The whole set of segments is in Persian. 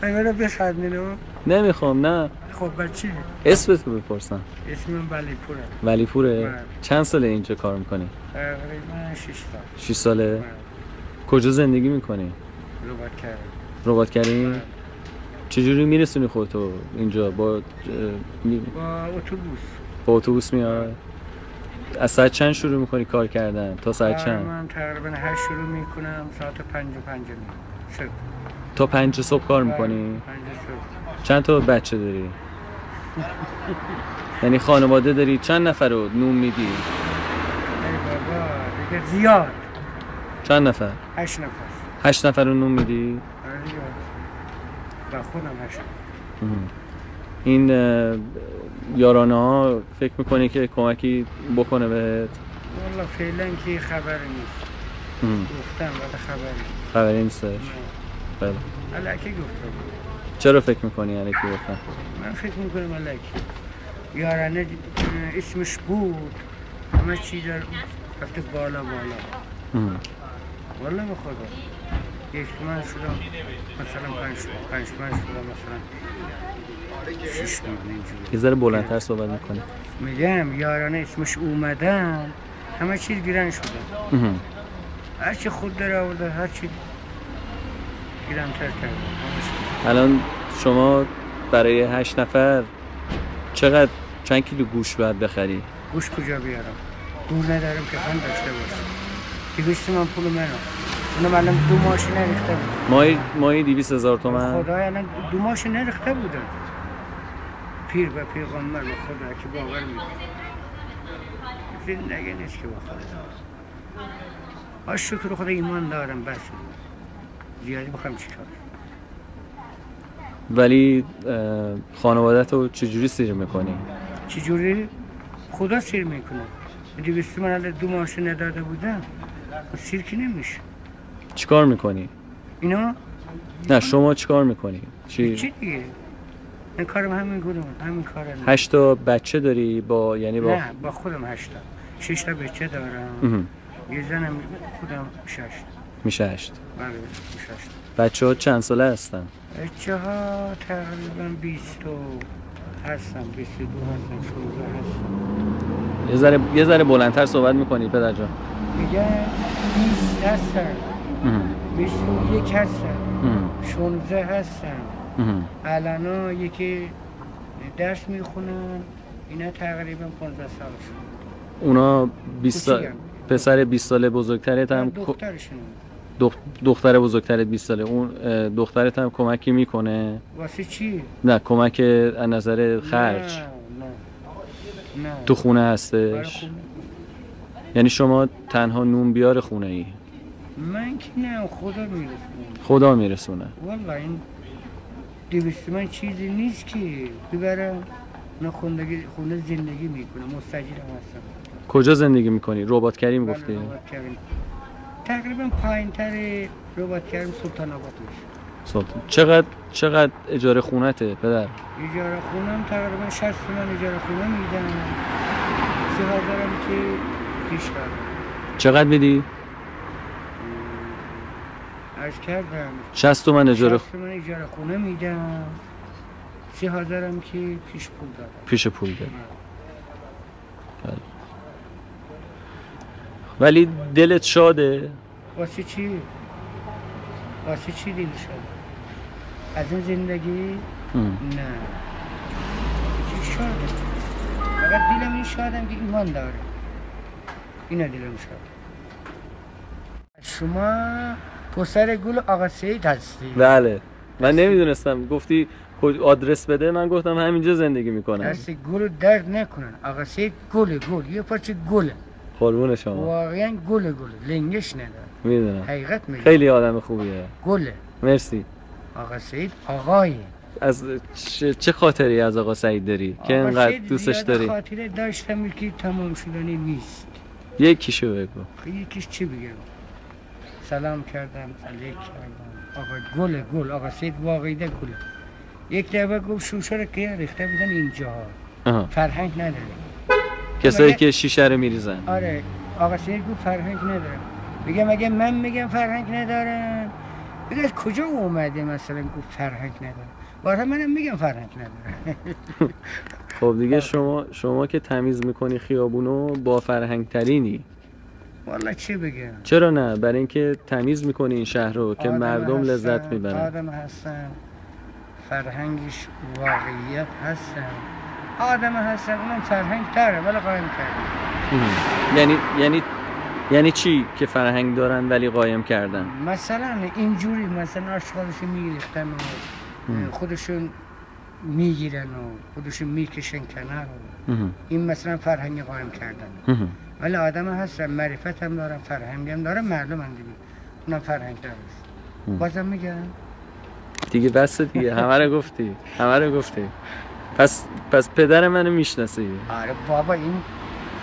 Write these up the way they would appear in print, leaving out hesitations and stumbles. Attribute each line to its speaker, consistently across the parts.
Speaker 1: منو بخندینو.
Speaker 2: نمیخوام نه.
Speaker 1: خب بچی؟
Speaker 2: اسمت رو بپرسم.
Speaker 1: اسمم ولیپوره.
Speaker 2: ولیپوره؟ چند ساله اینجا کار میکنی؟
Speaker 1: تقریبا 6 سال.
Speaker 2: 6 ساله؟ کجا زندگی میکنی؟ رباط کردیم؟ چجوری میرسونی خودتو اینجا؟ با
Speaker 1: اتوبوس.
Speaker 2: با اتوبوس میای؟ از ساعت چند شروع میکنی کار کردن؟ تا ساعت چند؟
Speaker 1: من تقریبا 8 شروع میکنم، ساعت 5 صبح.
Speaker 2: تا 5 صبح کار میکنی؟
Speaker 1: 5 صبح.
Speaker 2: چند تا بچه داری؟ یعنی خانواده داری؟ چند نفر رو نون میدی؟
Speaker 1: ای بابا دیگه زیاد.
Speaker 2: چند نفر؟
Speaker 1: 8 نفر.
Speaker 2: 8 نفر رو نون میدی؟
Speaker 1: با خودم 8.
Speaker 2: این یارانه ها فکر میکنی که کمکی بکنه بهت؟
Speaker 1: والا فعلا که خبری نیست. گفتم ولی
Speaker 2: خبری نیستش؟ بله.
Speaker 1: الکی گفتم.
Speaker 2: چرا فکر میکنی الکی گفتم؟
Speaker 1: من فکر میکنم الکی. یارانه اسمش بود، همه چیز رفته بالا. والا به خدا. یک من شدم مثلا 5 من شدم مثلا 6 من اینجوری.
Speaker 2: یه ذره بلندتر صحبت میکنی.
Speaker 1: میگم یارانه اسمش اومدن همه چیز گیرن شدن. هرچی خود داره آورده هرچی گیرن‌تر کرده.
Speaker 2: الان شما برای 8 نفر چند کیلو گوشت باید بخری؟
Speaker 1: گوشت کجا بیارم؟ گور ندارم که خند داشته باشم. 200 من پول منو. اونم الان 2 ماشین ریخته بود.
Speaker 2: ماهی 200,000 تومان؟
Speaker 1: خدای الان 2 ماشین ریخته بودن. پیر و پیغمبر به خدا که باور میکنه. زندگی نیست که بخواد. شکر خدا ایمان دارم بس. زیادی بخوام چیکار؟
Speaker 2: ولی خانواده‌تو چجوری سیر میکنی؟
Speaker 1: چجوری؟ خدا سیر میکنه. 200 من الان 2 ماشین نداده بودم. سیر که نمیشه.
Speaker 2: چیکار میکنی؟
Speaker 1: اینا؟
Speaker 2: نه شما چیکار میکنی؟
Speaker 1: چی دیگه؟ این کارم همین گونه همین کاره.
Speaker 2: 8 تا بچه داری
Speaker 1: نه با خودم 8 تا. 6 تا بچه دارم. یه زنم خودم 6.
Speaker 2: میشه 8.
Speaker 1: بله میشه 8.
Speaker 2: بچه‌ها چند ساله هستن؟
Speaker 1: بچه‌ها تقریبا 20 هستن، 22 هستن، 16 هستن.
Speaker 2: یه ذره بلندتر صحبت میکنی پدر جان.
Speaker 1: میگه 20 هستن، 21 هستن، 16 هستن. الان یکی درس میخونن، اینا تقریبا 15 سالشون.
Speaker 2: اونا 20 سال پسر 20 ساله بزرگترت هم
Speaker 1: دخترشون.
Speaker 2: دختر بزرگترت 20 ساله، اون دخترت هم کمکی میکنه؟
Speaker 1: واسه چی؟
Speaker 2: نه کمک از نظر خرج.
Speaker 1: نه.
Speaker 2: تو خونه هستش؟ یعنی شما تنها نون بیار خونه ای؟
Speaker 1: من که نه،
Speaker 2: خدا میرسونه.
Speaker 1: والله این 200 من چیزی نیست که ببرم. نه خونه زندگی میکنم، مستاجرم هستم.
Speaker 2: کجا زندگی میکنی؟ رباط کریم گفتی؟
Speaker 1: تقریبا پایین‌تر رباط کریم سلطان آباد میشه.
Speaker 2: چقدر اجاره خونته پدر؟
Speaker 1: اجاره خونم تقریبا 60 تومن اجاره خونه میدم. 3000 که پیش کردم.
Speaker 2: چقدر میدی؟
Speaker 1: عرض کردم
Speaker 2: 60 تومن اجاره
Speaker 1: خونه میدم. 3000 که پیش پول دارم.
Speaker 2: پیش پول دارم. ولی دلت شاده؟
Speaker 1: واسه چی؟ واسه چی دل شاده؟ از این زندگی؟ نه. چی شاده؟ فقط دلم این شادم که ایمان داره. اینا دلم شاده. شما پسر گل آقا سید هستی؟
Speaker 2: بله. من نمیدونستم، گفتی آدرس بده، من گفتم همینجا زندگی میکنم.
Speaker 1: دست گل درد نکنن. آقا سید گل یه پارچه گله.
Speaker 2: قربون شما.
Speaker 1: واقعا گله لنگش نداره.
Speaker 2: میدونم.
Speaker 1: حقیقت میگم.
Speaker 2: خیلی آدم خوبیه.
Speaker 1: گله.
Speaker 2: مرسی.
Speaker 1: آقا سید آقای.
Speaker 2: از چه خاطری از آقا سعید داری که اینقدر دوستش داری؟
Speaker 1: خاطره داشتم که تمام شدنی نیست.
Speaker 2: یکیشو بگو.
Speaker 1: یکیش چی بگم؟ سلام کردم، علیک کردم. آقا گل آقا سید واقعی ده گله. یک دفعه گفت شوشه رو که ریخته بودن اینجا. فرهنگ نداره.
Speaker 2: کسایی که شیشه رو میریزن.
Speaker 1: آره آقا سید گفت فرهنگ نداره. میگم اگه من میگم فرهنگ ندارن، بگه از کجا اومده مثلا گفت فرهنگ نداره؟ باره منم میگم فرهنگ نداره.
Speaker 2: خب دیگه شما که تمیز میکنی خیابونو با فرهنگ ترینی.
Speaker 1: والا چه بگم؟
Speaker 2: چرا نه؟ برای اینکه تمیز میکنی این شهر رو که مردم لذت میبرن.
Speaker 1: آدم هستن، فرهنگش واقعیت هستن، آدم هستن، اونم فرهنگ داره ولی قایم کردن.
Speaker 2: یعنی چی که فرهنگ دارن ولی قایم کردن؟
Speaker 1: مثلا اینجوری مثلا آشغالشون میگرفتن و خودشون میگیرن و خودشون میکشن کنار. این مثلا فرهنگ قایم کردن. ولی آدم هستن، معرفت هم دارن، فرهنگ هم دارن، مردم هم دیگه اونم فرهنگ داره. بازم میگم
Speaker 2: دیگه بس دیگه، همه رو گفتی. پس پدر منو میشناسی؟
Speaker 1: آره بابا، این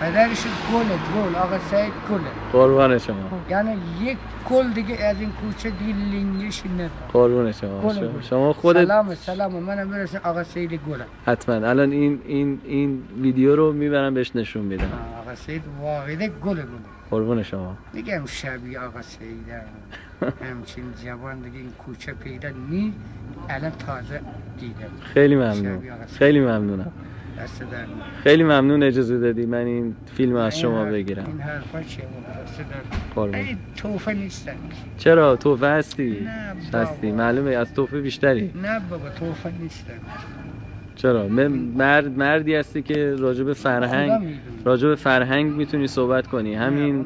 Speaker 1: پدرش گل آقا سعید گله.
Speaker 2: قربان شما.
Speaker 1: یعنی یک گل دیگه از این کوچه دیگه لنگش نداره.
Speaker 2: قربان شما خودت.
Speaker 1: سلام منم برسه آقا سعید گله.
Speaker 2: حتما الان این ویدیو رو میبرم بهش نشون میدم.
Speaker 1: آقا سعید واقعا گله.
Speaker 2: قربان شما.
Speaker 1: میگم شبیه آقا سعید همچین جوان دیگه این کوچه پیدا نی، الان تازه دیدم.
Speaker 2: خیلی ممنونم. خیلی ممنون اجازه دادی من این فیلم از شما بگیرم.
Speaker 1: این حرفا چیه؟ این توفه نیستن.
Speaker 2: چرا؟ توفه هستی؟
Speaker 1: نه
Speaker 2: معلومه از توفه بیشتری.
Speaker 1: نه بابا توفه نیستن.
Speaker 2: چرا؟ مردی هستی که راجع به فرهنگ میتونی صحبت کنی. همین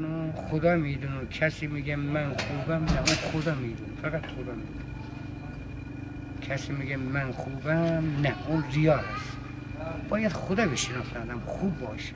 Speaker 1: خدا میدونه. کسی میگه من خوبم، نه اون خدا میدونه، فقط خدا میدونه. کسی میگه من خوبم، نه اون ریاست. باید خدا بشناسه آدم خوب باشه.